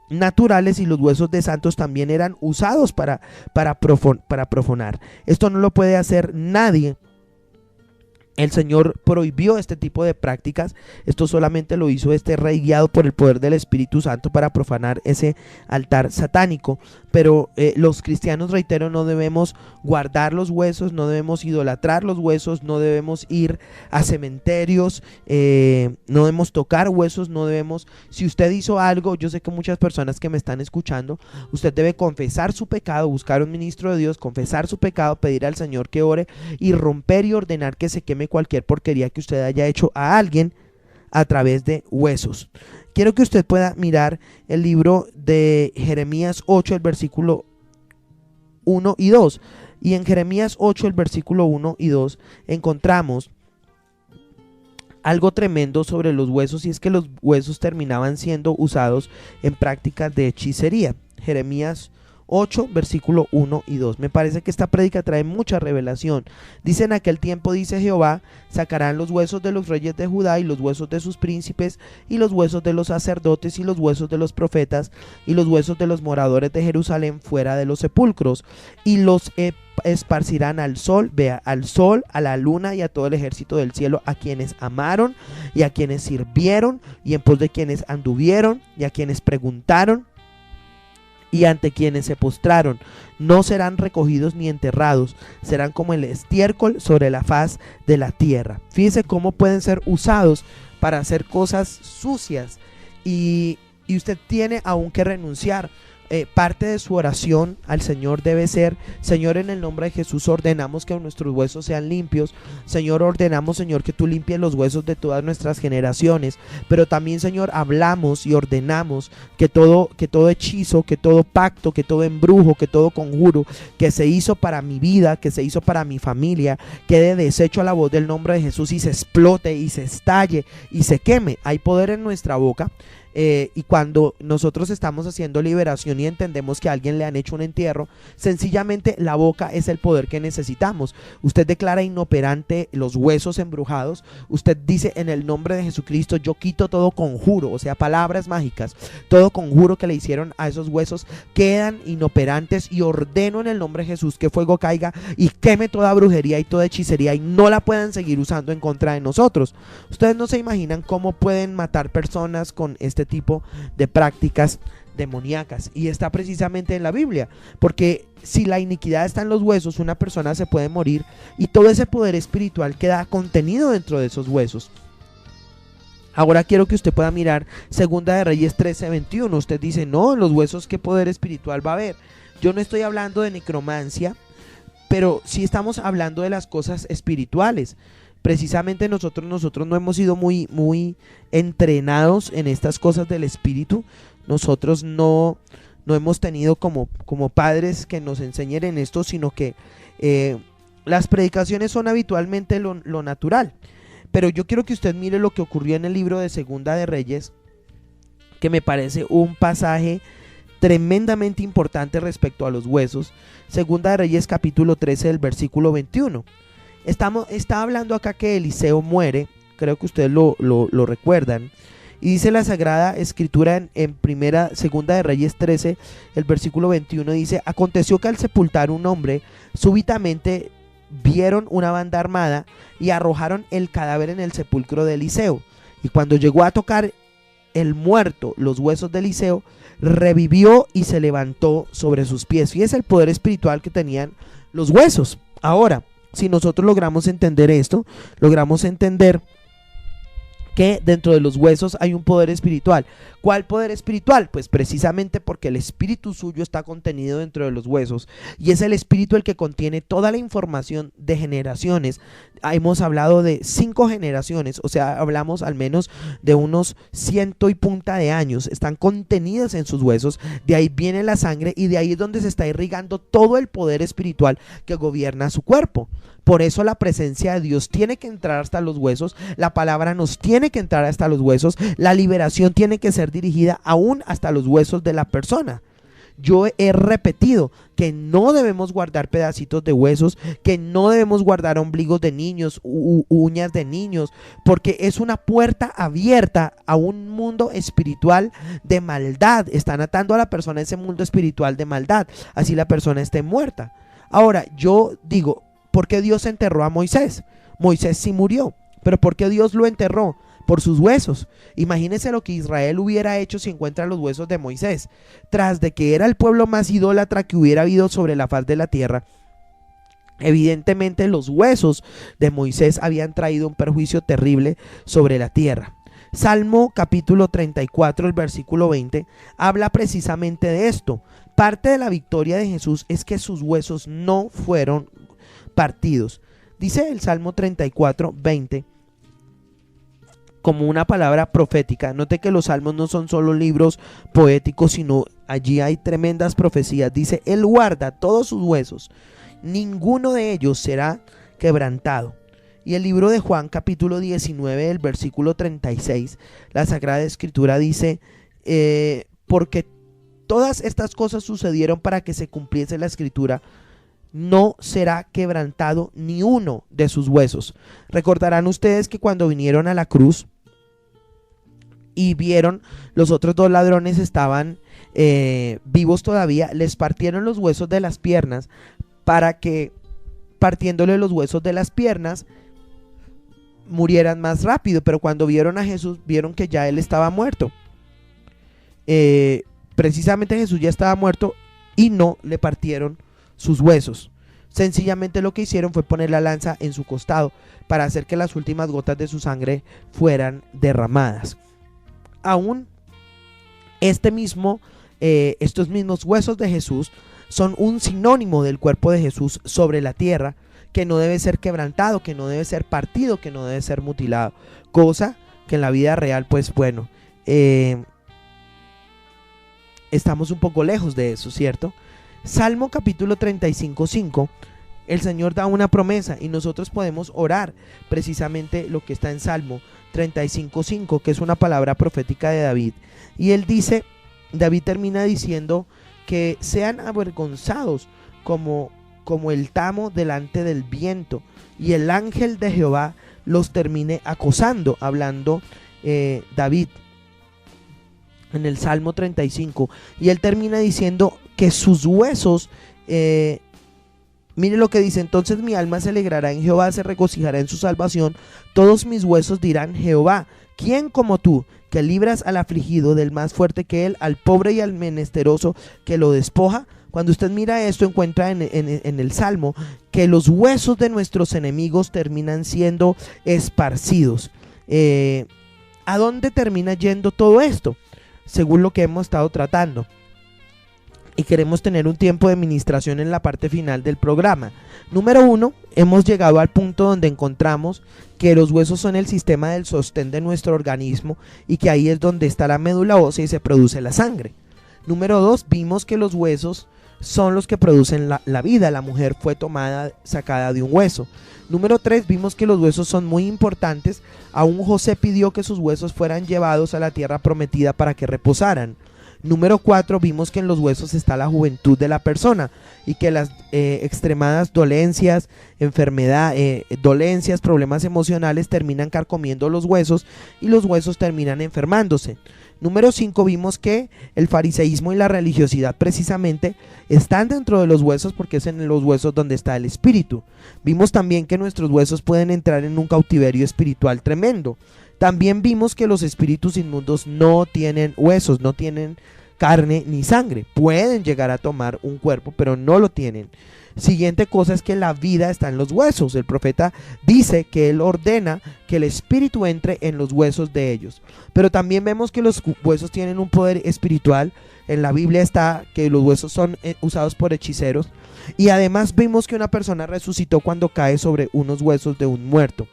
naturales y los huesos de santos también eran usados para profanar. Esto no lo puede hacer nadie. El Señor prohibió este tipo de prácticas. Esto solamente lo hizo este rey guiado por el poder del Espíritu Santo para profanar ese altar satánico. Pero los cristianos, reitero, no debemos guardar los huesos, no debemos idolatrar los huesos, no debemos ir a cementerios, no debemos tocar huesos, no debemos... Si usted hizo algo, yo sé que muchas personas que me están escuchando, usted debe confesar su pecado, buscar un ministro de Dios, confesar su pecado, pedir al Señor que ore y romper y ordenar que se queme cualquier porquería que usted haya hecho a alguien a través de huesos. Quiero que usted pueda mirar el libro de Jeremías 8, el versículo 1 y 2. Y en Jeremías 8, el versículo 1 y 2, encontramos algo tremendo sobre los huesos, y es que los huesos terminaban siendo usados en prácticas de hechicería. Jeremías 8, versículo 1 y 2. Me parece que esta prédica trae mucha revelación. Dice: en aquel tiempo, dice Jehová, sacarán los huesos de los reyes de Judá y los huesos de sus príncipes y los huesos de los sacerdotes y los huesos de los profetas y los huesos de los moradores de Jerusalén fuera de los sepulcros y los esparcirán al sol, al sol, a la luna y a todo el ejército del cielo, a quienes amaron y a quienes sirvieron y en pos de quienes anduvieron y a quienes preguntaron y ante quienes se postraron. No serán recogidos ni enterrados, serán como el estiércol sobre la faz de la tierra. Fíjese cómo pueden ser usados para hacer cosas sucias y usted tiene aún que renunciar. Parte de su oración al Señor debe ser: Señor, en el nombre de Jesús ordenamos que nuestros huesos sean limpios. Señor, ordenamos, Señor, que tú limpies los huesos de todas nuestras generaciones. Pero también, Señor, hablamos y ordenamos que todo hechizo, que todo pacto, que todo embrujo, que todo conjuro que se hizo para mi vida, que se hizo para mi familia, quede deshecho a la voz del nombre de Jesús y se explote y se estalle y se queme. Hay poder en nuestra boca. Y cuando nosotros estamos haciendo liberación y entendemos que a alguien le han hecho un entierro, sencillamente la boca es el poder que necesitamos. Usted declara inoperante los huesos embrujados. Usted dice: en el nombre de Jesucristo yo quito todo conjuro, o sea, palabras mágicas, todo conjuro que le hicieron a esos huesos quedan inoperantes, y ordeno en el nombre de Jesús que fuego caiga y queme toda brujería y toda hechicería y no la puedan seguir usando en contra de nosotros. Ustedes no se imaginan cómo pueden matar personas con este tipo de prácticas demoníacas, y está precisamente en la Biblia, porque si la iniquidad está en los huesos, una persona se puede morir y todo ese poder espiritual queda contenido dentro de esos huesos. Ahora quiero que usted pueda mirar Segunda de Reyes 13:21. Usted dice: no, en los huesos ¿qué poder espiritual va a haber? Yo no estoy hablando de necromancia, pero sí estamos hablando de las cosas espirituales. Precisamente nosotros no hemos sido muy entrenados en estas cosas del espíritu. Nosotros no hemos tenido como padres que nos enseñen en esto, sino que las predicaciones son habitualmente lo natural. Pero yo quiero que usted mire lo que ocurrió en el libro de Segunda de Reyes, que me parece un pasaje tremendamente importante respecto a los huesos. Segunda de Reyes capítulo 13 del versículo 21. Está hablando acá que Eliseo muere, creo que ustedes lo recuerdan, y dice la Sagrada Escritura en Segunda de Reyes 13, el versículo 21, dice: aconteció que al sepultar un hombre, súbitamente vieron una banda armada y arrojaron el cadáver en el sepulcro de Eliseo, y cuando llegó a tocar el muerto los huesos de Eliseo, revivió y se levantó sobre sus pies. Y es el poder espiritual que tenían los huesos. Ahora, si nosotros logramos entender esto, logramos entender que dentro de los huesos hay un poder espiritual. ¿Cuál poder espiritual? Pues precisamente porque el espíritu suyo está contenido dentro de los huesos, y es el espíritu el que contiene toda la información de generaciones. Hemos hablado de 5 generaciones, o sea, hablamos al menos de unos 100 y punta de años, están contenidas en sus huesos. De ahí viene la sangre, y de ahí es donde se está irrigando todo el poder espiritual que gobierna su cuerpo. Por eso la presencia de Dios tiene que entrar hasta los huesos, la palabra nos tiene que entrar hasta los huesos, la liberación tiene que ser dirigida aún hasta los huesos de la persona. Yo he repetido que no debemos guardar pedacitos de huesos, que no debemos guardar ombligos de niños, uñas de niños, porque es una puerta abierta a un mundo espiritual de maldad. Están atando a la persona a ese mundo espiritual de maldad, así la persona esté muerta. Ahora, yo digo: ¿por qué Dios enterró a Moisés? Moisés sí murió, pero ¿por qué Dios lo enterró? Por sus huesos. Imagínense lo que Israel hubiera hecho si encuentra los huesos de Moisés. Tras de que era el pueblo más idólatra que hubiera habido sobre la faz de la tierra, evidentemente los huesos de Moisés habían traído un perjuicio terrible sobre la tierra. Salmo capítulo 34, el versículo 20, habla precisamente de esto. Parte de la victoria de Jesús es que sus huesos no fueron partidos. Dice el Salmo 34, 20, como una palabra profética. Note que los salmos no son solo libros poéticos, sino allí hay tremendas profecías. Dice: Él guarda todos sus huesos, ninguno de ellos será quebrantado. Y el libro de Juan capítulo 19, el versículo 36, la Sagrada Escritura dice: porque todas estas cosas sucedieron para que se cumpliese la Escritura, no será quebrantado ni uno de sus huesos. Recordarán ustedes que cuando vinieron a la cruz y vieron los otros 2 ladrones estaban vivos todavía, les partieron los huesos de las piernas para que, partiéndole los huesos de las piernas, murieran más rápido. Pero cuando vieron a Jesús, vieron que ya él estaba muerto. Precisamente Jesús ya estaba muerto y no le partieron sus huesos. Sencillamente lo que hicieron fue poner la lanza en su costado para hacer que las últimas gotas de su sangre fueran derramadas. Aún estos mismos huesos de Jesús son un sinónimo del cuerpo de Jesús sobre la tierra, que no debe ser quebrantado, que no debe ser partido, que no debe ser mutilado, cosa que en la vida real, pues bueno, estamos un poco lejos de eso, ¿cierto? Salmo capítulo 35:5 el Señor da una promesa y nosotros podemos orar precisamente lo que está en Salmo 35:5, que es una palabra profética de David. Y él dice, David termina diciendo que sean avergonzados como el tamo delante del viento, y el ángel de Jehová los termine acosando, hablando David en el Salmo 35, y él termina diciendo que sus huesos, mire lo que dice: entonces mi alma se alegrará en Jehová, se regocijará en su salvación, todos mis huesos dirán: Jehová, ¿quién como tú, que libras al afligido del más fuerte que él, al pobre y al menesteroso que lo despoja? Cuando usted mira esto, encuentra en el Salmo que los huesos de nuestros enemigos terminan siendo esparcidos. ¿A dónde termina yendo todo esto? Según lo que hemos estado tratando. Y queremos tener un tiempo de ministración en la parte final del programa. Número 1, hemos llegado al punto donde encontramos que los huesos son el sistema del sostén de nuestro organismo y que ahí es donde está la médula ósea y se produce la sangre. Número 2, vimos que los huesos son los que producen la vida. La mujer fue sacada de un hueso. Número 3, vimos que los huesos son muy importantes. Aún José pidió que sus huesos fueran llevados a la tierra prometida para que reposaran. Número 4, vimos que en los huesos está la juventud de la persona y que las extremadas dolencias, dolencias, problemas emocionales terminan carcomiendo los huesos y los huesos terminan enfermándose. Número 5, vimos que el fariseísmo y la religiosidad precisamente están dentro de los huesos, porque es en los huesos donde está el espíritu. Vimos también que nuestros huesos pueden entrar en un cautiverio espiritual tremendo. También vimos que los espíritus inmundos no tienen huesos, no tienen carne ni sangre. Pueden llegar a tomar un cuerpo, pero no lo tienen. Siguiente cosa es que la vida está en los huesos. El profeta dice que él ordena que el espíritu entre en los huesos de ellos. Pero también vemos que los huesos tienen un poder espiritual. En la Biblia está que los huesos son usados por hechiceros. Y además vimos que una persona resucitó cuando cae sobre unos huesos de un muerto.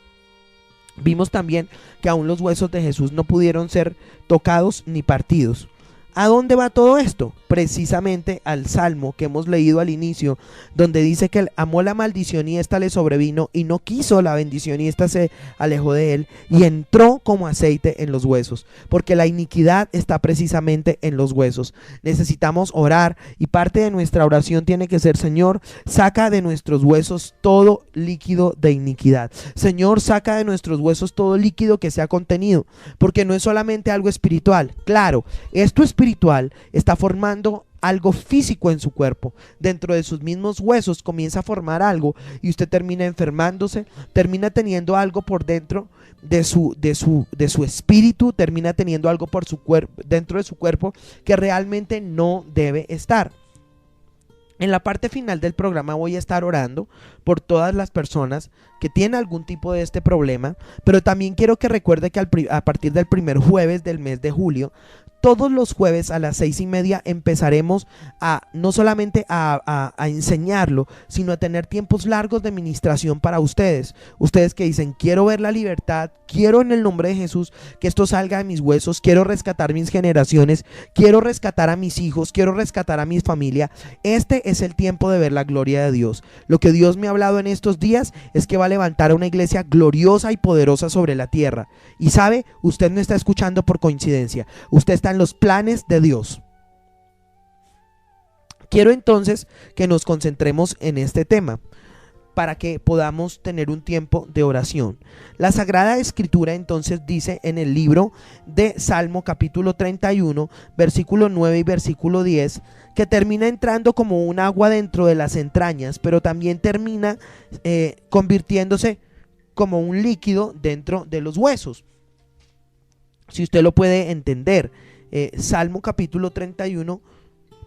Vimos también que aún los huesos de Jesús no pudieron ser tocados ni partidos. ¿A dónde va todo esto? Precisamente al Salmo que hemos leído al inicio, donde dice que él amó la maldición y ésta le sobrevino, y no quiso la bendición y ésta se alejó de él, y entró como aceite en los huesos, porque la iniquidad está precisamente en los huesos. Necesitamos orar, y parte de nuestra oración tiene que ser: Señor, saca de nuestros huesos todo líquido de iniquidad. Señor, saca de nuestros huesos todo líquido que sea contenido, porque no es solamente algo espiritual. Claro, esto espiritual está formando algo físico en su cuerpo. Dentro de sus mismos huesos comienza a formar algo y usted termina enfermándose, termina teniendo algo por dentro de su espíritu, termina teniendo algo por su cuerpo, dentro de su cuerpo, que realmente no debe estar. En la parte final del programa voy a estar orando por todas las personas que tienen algún tipo de este problema, pero también quiero que recuerde que a partir del primer jueves del mes de julio, todos los jueves a las 6:30 empezaremos no solamente a enseñarlo, sino a tener tiempos largos de ministración para ustedes. Ustedes que dicen: quiero ver la libertad, quiero en el nombre de Jesús que esto salga de mis huesos, quiero rescatar mis generaciones, quiero rescatar a mis hijos, quiero rescatar a mi familia. Este es el tiempo de ver la gloria de Dios. Lo que Dios me ha hablado en estos días es que va a levantar a una iglesia gloriosa y poderosa sobre la tierra. Y sabe, usted no está escuchando por coincidencia, usted está en los planes de Dios. Quiero entonces que nos concentremos en este tema para que podamos tener un tiempo de oración. La Sagrada Escritura entonces dice en el libro de Salmo capítulo 31, versículo 9 y versículo 10, que termina entrando como un agua dentro de las entrañas, pero también termina convirtiéndose como un líquido dentro de los huesos. Si usted lo puede entender, Salmo capítulo 31,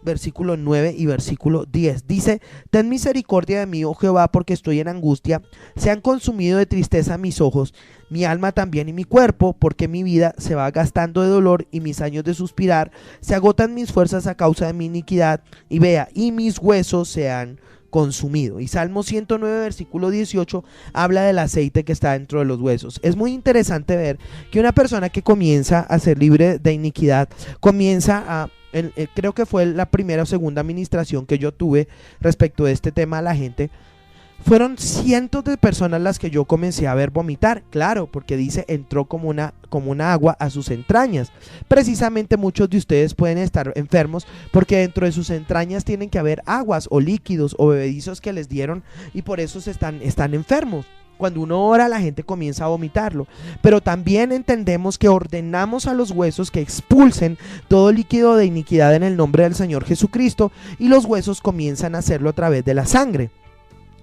versículo 9 y versículo 10 dice: ten misericordia de mí, oh Jehová, porque estoy en angustia, se han consumido de tristeza mis ojos, mi alma también y mi cuerpo, porque mi vida se va gastando de dolor y mis años de suspirar, se agotan mis fuerzas a causa de mi iniquidad, y vea, y mis huesos se han consumido. Y Salmo 109 versículo 18 habla del aceite que está dentro de los huesos. Es muy interesante ver que una persona que comienza a ser libre de iniquidad, comienza creo que fue la primera o segunda administración que yo tuve respecto de este tema a la gente, Fueron cientos de personas las que yo comencé a ver vomitar, claro, porque dice entró como una agua a sus entrañas. Precisamente muchos de ustedes pueden estar enfermos porque dentro de sus entrañas tienen que haber aguas o líquidos o bebedizos que les dieron y por eso están enfermos. Cuando uno ora, la gente comienza a vomitarlo. Pero también entendemos que ordenamos a los huesos que expulsen todo líquido de iniquidad en el nombre del Señor Jesucristo y los huesos comienzan a hacerlo a través de la sangre.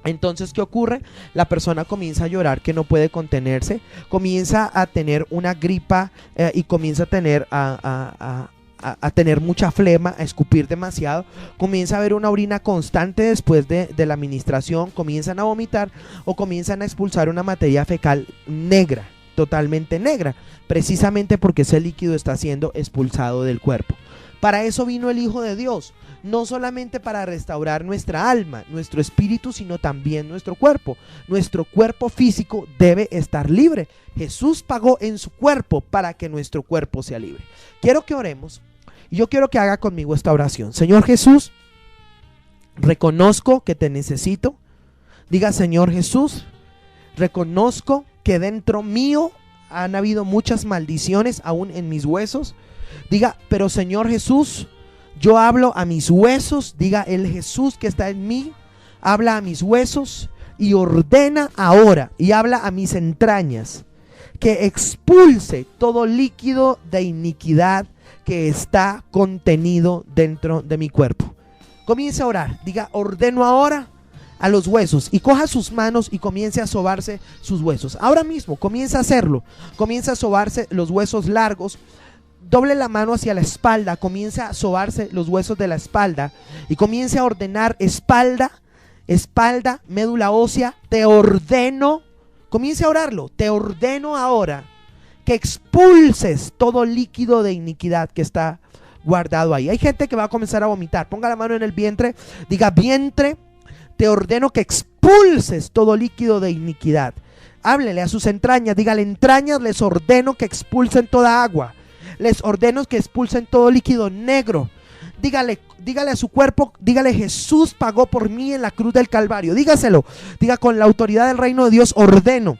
Entonces, ¿qué ocurre? La persona comienza a llorar que no puede contenerse, comienza a tener una gripa y comienza a tener mucha flema, a escupir demasiado, comienza a haber una orina constante después de la administración, comienzan a vomitar o comienzan a expulsar una materia fecal negra, totalmente negra, precisamente porque ese líquido está siendo expulsado del cuerpo. Para eso vino el Hijo de Dios, no solamente para restaurar nuestra alma, nuestro espíritu, sino también nuestro cuerpo. Nuestro cuerpo físico debe estar libre. Jesús pagó en su cuerpo para que nuestro cuerpo sea libre. Quiero que oremos y yo quiero que haga conmigo esta oración. Señor Jesús, reconozco que te necesito. Diga: Señor Jesús, reconozco que dentro mío han habido muchas maldiciones aún en mis huesos. Diga: pero Señor Jesús, yo hablo a mis huesos. Diga: el Jesús que está en mí habla a mis huesos y ordena ahora y habla a mis entrañas que expulse todo líquido de iniquidad que está contenido dentro de mi cuerpo. Comience a orar. Diga: ordeno ahora a los huesos, y coja sus manos y comience a sobarse sus huesos. Ahora mismo comienza a hacerlo. Comienza a sobarse los huesos largos. Doble la mano hacia la espalda, comienza a sobarse los huesos de la espalda y comience a ordenar espalda, médula ósea. Te ordeno, comience a orarlo, te ordeno ahora que expulses todo líquido de iniquidad que está guardado ahí. Hay gente que va a comenzar a vomitar. Ponga la mano en el vientre, diga: vientre, te ordeno que expulses todo líquido de iniquidad. Háblele a sus entrañas, dígale: entrañas, les ordeno que expulsen toda agua. Les ordeno que expulsen todo líquido negro. Dígale a su cuerpo, dígale: Jesús pagó por mí en la cruz del Calvario. Dígaselo, diga: con la autoridad del reino de Dios ordeno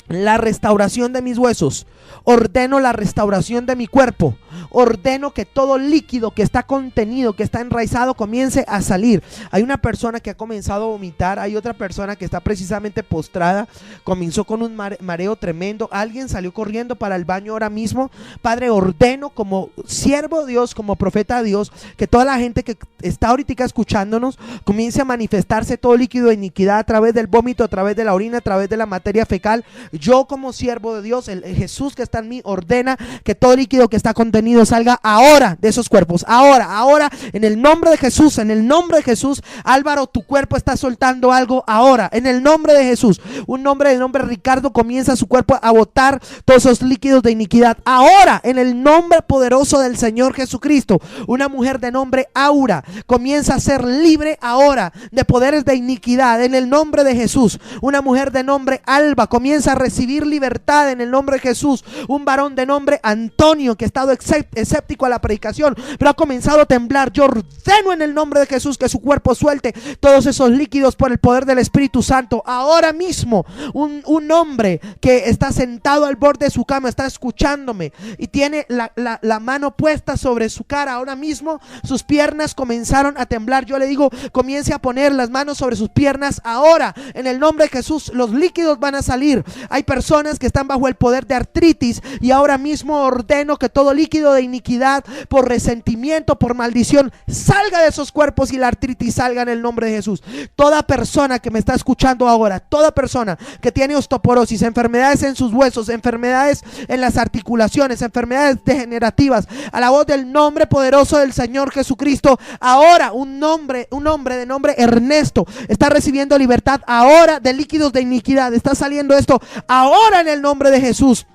la restauración de mis huesos, ordeno la restauración de mi cuerpo, ordeno que todo líquido que está contenido, que está enraizado, comience a salir. Hay una persona que ha comenzado a vomitar, hay otra persona que está precisamente postrada, comenzó con un mareo tremendo, alguien salió corriendo para el baño ahora mismo. Padre, ordeno como siervo de Dios, como profeta de Dios, que toda la gente que está ahorita escuchándonos comience a manifestarse todo líquido de iniquidad a través del vómito, a través de la orina, a través de la materia fecal. Yo como siervo de Dios, el Jesús que está en mí, ordena que todo líquido que está contenido salga ahora de esos cuerpos. Ahora, en el nombre de Jesús, en el nombre de Jesús. Álvaro, tu cuerpo está soltando algo ahora, en el nombre de Jesús. Un nombre de nombre Ricardo, comienza su cuerpo a botar todos esos líquidos de iniquidad. Ahora, en el nombre poderoso del Señor Jesucristo. Una mujer de nombre Aura comienza a ser libre ahora de poderes de iniquidad, en el nombre de Jesús. Una mujer de nombre Alba comienza a recibir libertad en el nombre de Jesús. Un varón de nombre Antonio que ha estado escéptico a la predicación, pero ha comenzado a temblar. Yo ordeno en el nombre de Jesús que su cuerpo suelte todos esos líquidos por el poder del Espíritu Santo. Ahora mismo, un hombre que está sentado al borde de su cama, está escuchándome y tiene la mano puesta sobre su cara. Ahora mismo sus piernas comenzaron a temblar. Yo le digo: comience a poner las manos sobre sus piernas ahora, en el nombre de Jesús. Los líquidos van a salir. Hay personas que están bajo el poder de artritis y ahora mismo ordeno que todo líquido de iniquidad, por resentimiento, por maldición, salga de esos cuerpos y la artritis salga en el nombre de Jesús. Toda persona que me está escuchando ahora, toda persona que tiene osteoporosis, enfermedades en sus huesos, enfermedades en las articulaciones, enfermedades degenerativas, a la voz del nombre poderoso del Señor Jesucristo, ahora un hombre de nombre Ernesto está recibiendo libertad ahora de líquidos de iniquidad. Está saliendo esto ahora en el nombre de Jesús.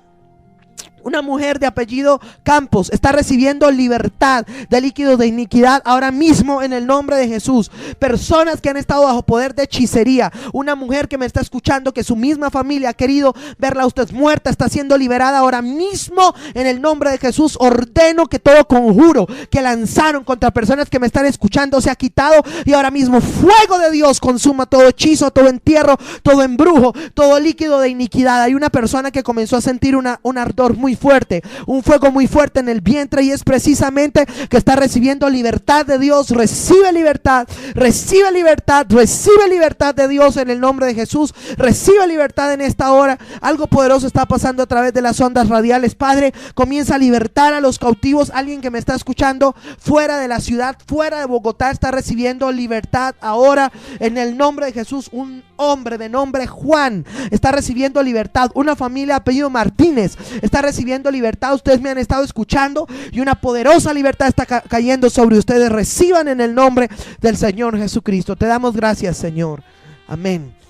Una mujer de apellido Campos está recibiendo libertad de líquidos de iniquidad ahora mismo en el nombre de Jesús. Personas que han estado bajo poder de hechicería. Una mujer que me está escuchando, que su misma familia ha querido verla a usted muerta, está siendo liberada ahora mismo en el nombre de Jesús. Ordeno que todo conjuro que lanzaron contra personas que me están escuchando se ha quitado, y ahora mismo fuego de Dios consuma todo hechizo, todo entierro, todo embrujo, todo líquido de iniquidad. Hay una persona que comenzó a sentir un ardor muy fuerte, un fuego muy fuerte en el vientre, y es precisamente que está recibiendo libertad de Dios. Recibe libertad, recibe libertad, recibe libertad de Dios en el nombre de Jesús. Recibe libertad en esta hora. Algo poderoso está pasando a través de las ondas radiales. Padre, comienza a libertar a los cautivos. Alguien que me está escuchando fuera de la ciudad, fuera de Bogotá, está recibiendo libertad ahora en el nombre de Jesús. Un hombre de nombre Juan está recibiendo libertad. Una familia de apellido Martínez está recibiendo libertad. Ustedes me han estado escuchando y una poderosa libertad está cayendo sobre ustedes. Reciban en el nombre del Señor Jesucristo. Te damos gracias, Señor. Amén.